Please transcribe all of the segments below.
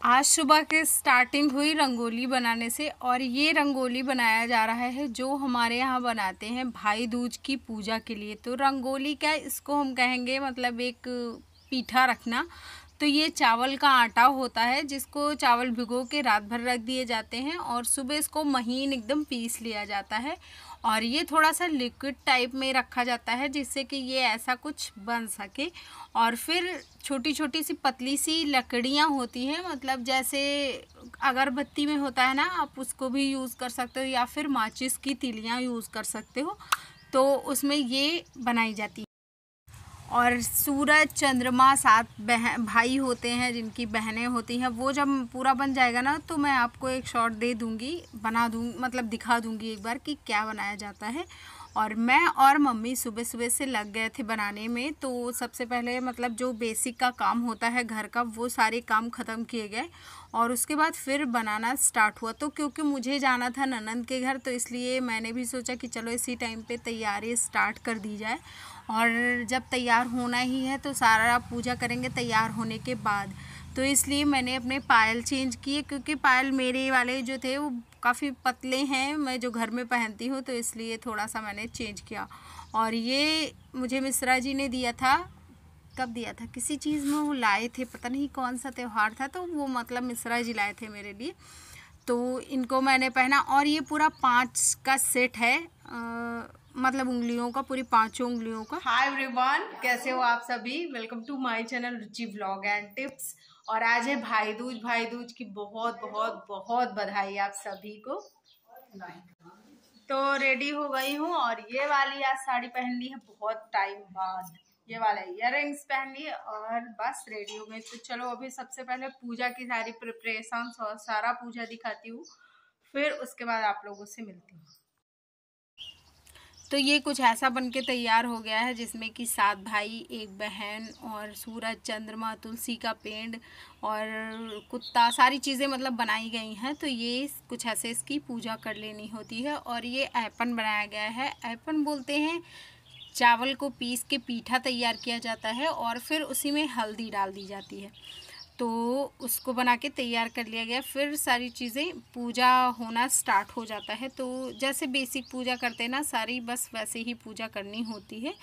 आज सुबह के स्टार्टिंग हुई रंगोली बनाने से। और ये रंगोली बनाया जा रहा है जो हमारे यहाँ बनाते हैं भाई दूज की पूजा के लिए। तो रंगोली क्या, इसको हम कहेंगे मतलब एक पीठा रखना। तो ये चावल का आटा होता है जिसको चावल भिगो के रात भर रख दिए जाते हैं और सुबह इसको महीन एकदम पीस लिया जाता है। और ये थोड़ा सा लिक्विड टाइप में रखा जाता है जिससे कि ये ऐसा कुछ बन सके। और फिर छोटी छोटी सी पतली सी लकड़ियाँ होती हैं, मतलब जैसे अगरबत्ती में होता है ना, आप उसको भी यूज़ कर सकते हो या फिर माचिस की तीलियाँ यूज़ कर सकते हो। तो उसमें ये बनाई जाती है। और सूरज चंद्रमा सात भाई होते हैं जिनकी बहनें होती हैं, वो जब पूरा बन जाएगा ना तो मैं आपको एक शॉट दे दूँगी, बना दूँ मतलब दिखा दूँगी एक बार कि क्या बनाया जाता है। और मैं और मम्मी सुबह सुबह से लग गए थे बनाने में। तो सबसे पहले मतलब जो बेसिक का काम होता है घर का, वो सारे काम ख़त्म किए गए और उसके बाद फिर बनाना स्टार्ट हुआ। तो क्योंकि मुझे जाना था ननंद के घर, तो इसलिए मैंने भी सोचा कि चलो इसी टाइम पे तैयारी स्टार्ट कर दी जाए। और जब तैयार होना ही है तो सारा पूजा करेंगे तैयार होने के बाद। तो इसलिए मैंने अपने पायल चेंज किए, क्योंकि पायल मेरे वाले जो थे वो काफ़ी पतले हैं, मैं जो घर में पहनती हूँ, तो इसलिए थोड़ा सा मैंने चेंज किया। और ये मुझे मिश्रा जी ने दिया था, कब दिया था, किसी चीज़ में वो लाए थे, पता नहीं कौन सा त्यौहार था, तो वो मतलब मिश्रा जी लाए थे मेरे लिए। तो इनको मैंने पहना। और ये पूरा 5 का सेट है, मतलब उंगलियों का, पूरी 5 उंगलियों का। हाय एवरीवन, कैसे हो आप सभी? Welcome to my channel Ruchi vlog and tips. और आज है भाई दूज। भाई दूज की बहुत बहुत बहुत बधाई आप सभी को। तो रेडी हो गई हूँ और ये वाली आज साड़ी पहन ली है बहुत टाइम बाद, ये वाला इयररिंग्स पहन लिए और बस रेडी हो गई। तो चलो अभी सबसे पहले पूजा की सारी प्रिपरेशन और सारा पूजा दिखाती हूँ, फिर उसके बाद आप लोगों से मिलती हूँ। तो ये कुछ ऐसा बन के तैयार हो गया है जिसमें कि 7 भाई, 1 बहन और सूरज, चंद्रमा, तुलसी का पेड़ और कुत्ता, सारी चीज़ें मतलब बनाई गई हैं। तो ये कुछ ऐसे इसकी पूजा कर लेनी होती है। और ये ऐपन बनाया गया है। ऐपन बोलते हैं चावल को पीस के पीठा तैयार किया जाता है और फिर उसी में हल्दी डाल दी जाती है। तो उसको बना के तैयार कर लिया गया। फिर सारी चीज़ें पूजा होना स्टार्ट हो जाता है। तो जैसे बेसिक पूजा करते हैं ना सारी, बस वैसे ही पूजा करनी होती है।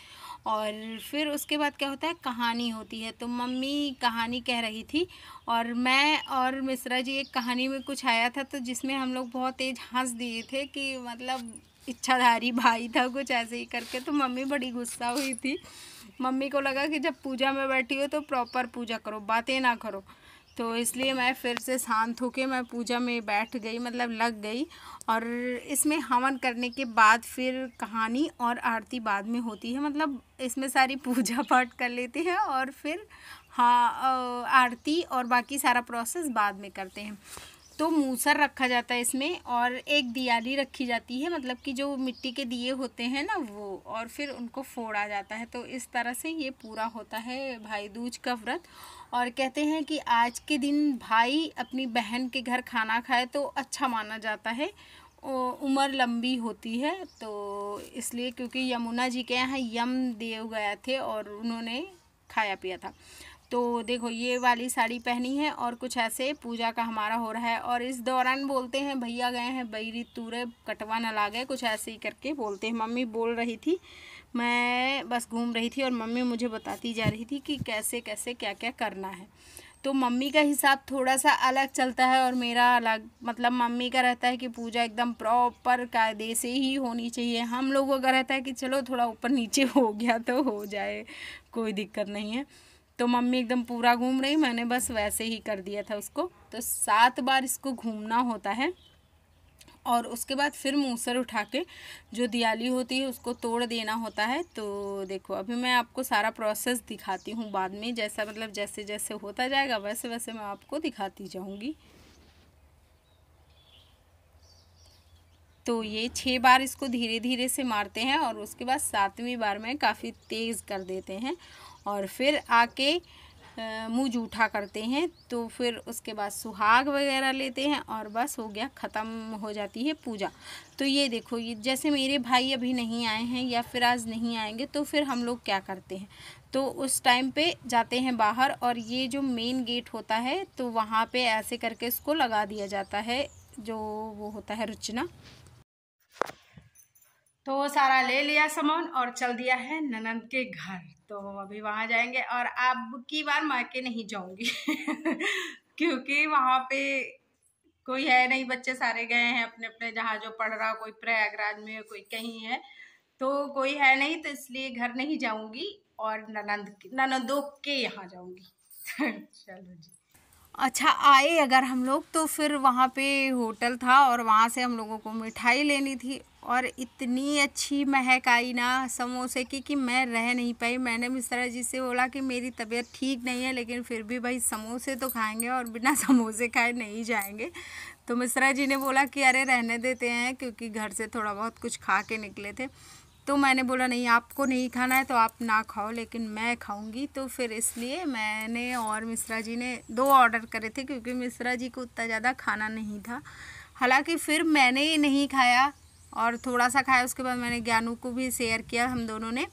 और फिर उसके बाद क्या होता है, कहानी होती है। तो मम्मी कहानी कह रही थी और मैं और मिश्रा जी, एक कहानी में कुछ आया था तो जिसमें हम लोग बहुत तेज़ हंस दिए थे कि मतलब इच्छाधारी भाई था कुछ ऐसे ही करके। तो मम्मी बड़ी गुस्सा हुई थी। मम्मी को लगा कि जब पूजा में बैठी हो तो प्रॉपर पूजा करो, बातें ना करो। तो इसलिए मैं फिर से शांत होके मैं पूजा में बैठ गई, मतलब लग गई। और इसमें हवन करने के बाद फिर कहानी और आरती बाद में होती है, मतलब इसमें सारी पूजा पाठ कर लेते हैं और फिर हाँ आरती और बाकी सारा प्रोसेस बाद में करते हैं। तो मूसर रखा जाता है इसमें और एक दियाली रखी जाती है, मतलब कि जो मिट्टी के दिए होते हैं ना वो, और फिर उनको फोड़ा जाता है। तो इस तरह से ये पूरा होता है भाई दूज का व्रत। और कहते हैं कि आज के दिन भाई अपनी बहन के घर खाना खाए तो अच्छा माना जाता है, उम्र लंबी होती है। तो इसलिए क्योंकि यमुना जी के यहाँ यम देव गए थे और उन्होंने खाया पिया था। तो देखो ये वाली साड़ी पहनी है और कुछ ऐसे पूजा का हमारा हो रहा है। और इस दौरान बोलते हैं भैया गए हैं बैरी तूरे कटवा न ला गए, कुछ ऐसे ही करके बोलते हैं। मम्मी बोल रही थी, मैं बस घूम रही थी और मम्मी मुझे बताती जा रही थी कि कैसे कैसे क्या क्या करना है। तो मम्मी का हिसाब थोड़ा सा अलग चलता है और मेरा अलग, मतलब मम्मी का रहता है कि पूजा एकदम प्रॉपर कायदे से ही होनी चाहिए। हम लोगों का रहता है कि चलो थोड़ा ऊपर नीचे हो गया तो हो जाए, कोई दिक्कत नहीं है। तो मम्मी एकदम पूरा घूम रही, मैंने बस वैसे ही कर दिया था उसको। तो 7 बार इसको घूमना होता है और उसके बाद फिर मूसर उठा के जो दियाली होती है उसको तोड़ देना होता है। तो देखो अभी मैं आपको सारा प्रोसेस दिखाती हूँ बाद में, जैसा मतलब जैसे जैसे होता जाएगा वैसे वैसे मैं आपको दिखाती जाऊँगी। तो ये 6 बार इसको धीरे धीरे से मारते हैं और उसके बाद 7वीं बार में काफ़ी तेज़ कर देते हैं। और फिर आके मुँह जूठा करते हैं। तो फिर उसके बाद सुहाग वगैरह लेते हैं और बस हो गया, ख़त्म हो जाती है पूजा। तो ये देखो, ये जैसे मेरे भाई अभी नहीं आए हैं या फिर आज नहीं आएंगे, तो फिर हम लोग क्या करते हैं, तो उस टाइम पे जाते हैं बाहर और ये जो मेन गेट होता है तो वहाँ पे ऐसे करके इसको लगा दिया जाता है, जो वो होता है रुचना। तो सारा ले लिया सामान और चल दिया है ननद के घर। तो अभी वहाँ जाएंगे और अब की बार मायके नहीं जाऊंगी क्योंकि वहाँ पे कोई है नहीं, बच्चे सारे गए हैं अपने अपने जहाँ जो पढ़ रहा, कोई प्रयागराज में, कोई कहीं है, तो कोई है नहीं, तो इसलिए घर नहीं जाऊंगी और ननदों के यहाँ जाऊंगी चलो जी। अच्छा, आए अगर हम लोग तो फिर वहाँ पे होटल था और वहाँ से हम लोगों को मिठाई लेनी थी और इतनी अच्छी महक आई ना समोसे की कि मैं रह नहीं पाई। मैंने मिश्रा जी से बोला कि मेरी तबीयत ठीक नहीं है लेकिन फिर भी भाई समोसे तो खाएंगे और बिना समोसे खाए नहीं जाएंगे। तो मिश्रा जी ने बोला कि अरे रहने देते हैं, क्योंकि घर से थोड़ा बहुत कुछ खा के निकले थे। तो मैंने बोला नहीं, आपको नहीं खाना है तो आप ना खाओ, लेकिन मैं खाऊंगी। तो फिर इसलिए मैंने और मिश्रा जी ने 2 ऑर्डर करे थे, क्योंकि मिश्रा जी को उतना ज़्यादा खाना नहीं था। हालांकि फिर मैंने नहीं खाया और थोड़ा सा खाया, उसके बाद मैंने ज्ञानू को भी शेयर किया हम दोनों ने,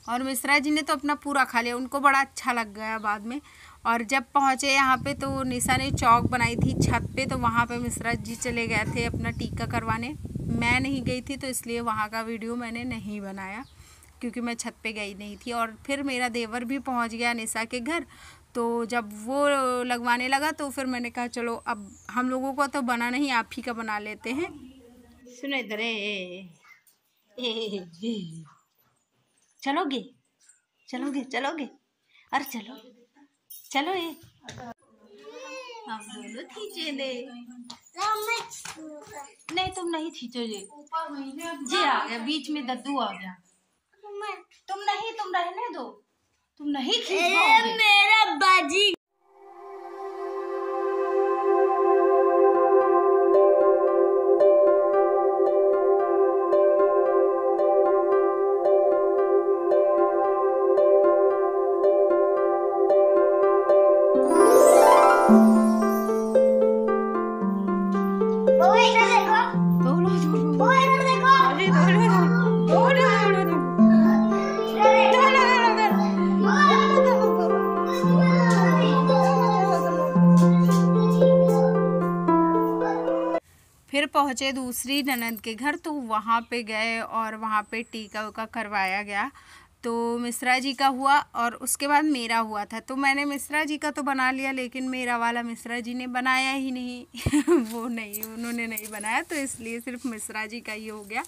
और मिश्रा जी ने तो अपना पूरा खा लिया, उनको बड़ा अच्छा लग गया बाद में। और जब पहुँचे यहाँ पे तो निशा ने चौक बनाई थी छत पे, तो वहाँ पे मिश्रा जी चले गए थे अपना टीका करवाने। मैं नहीं गई थी तो इसलिए वहाँ का वीडियो मैंने नहीं बनाया, क्योंकि मैं छत पे गई नहीं थी। और फिर मेरा देवर भी पहुँच गया निशा के घर, तो जब वो लगवाने लगा तो फिर मैंने कहा चलो अब हम लोगों को तो बना नहीं, आप ही का बना लेते हैं। सुनो इधर, चलोगे चलोगे चलोगे, अरे चलो चलो, ये हम दोनों खींचे दे। नहीं तुम नहीं खींचो, ये आ गया बीच में, दद्दू आ गया। तुम नहीं, तुम रहने दो, तुम नहीं खींच पाओगे मेरा बाजी। फिर पहुँचे दूसरी ननद के घर, तो वहाँ पे गए और वहाँ पे टीका उका करवाया गया। तो मिश्रा जी का हुआ और उसके बाद मेरा हुआ था। तो मैंने मिश्रा जी का तो बना लिया, लेकिन मेरा वाला मिश्रा जी ने बनाया ही नहीं वो नहीं, उन्होंने नहीं बनाया, तो इसलिए सिर्फ मिश्रा जी का ही हो गया।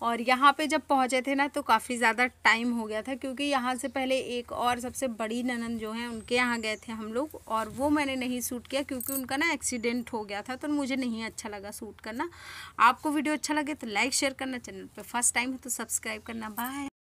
और यहाँ पे जब पहुँचे थे ना तो काफ़ी ज़्यादा टाइम हो गया था, क्योंकि यहाँ से पहले एक और सबसे बड़ी ननद जो हैं उनके यहाँ गए थे हम लोग, और वो मैंने नहीं शूट किया क्योंकि उनका ना एक्सीडेंट हो गया था, तो मुझे नहीं अच्छा लगा शूट करना। आपको वीडियो अच्छा लगे तो लाइक शेयर करना, चैनल पे फर्स्ट टाइम है तो सब्सक्राइब करना। बाय।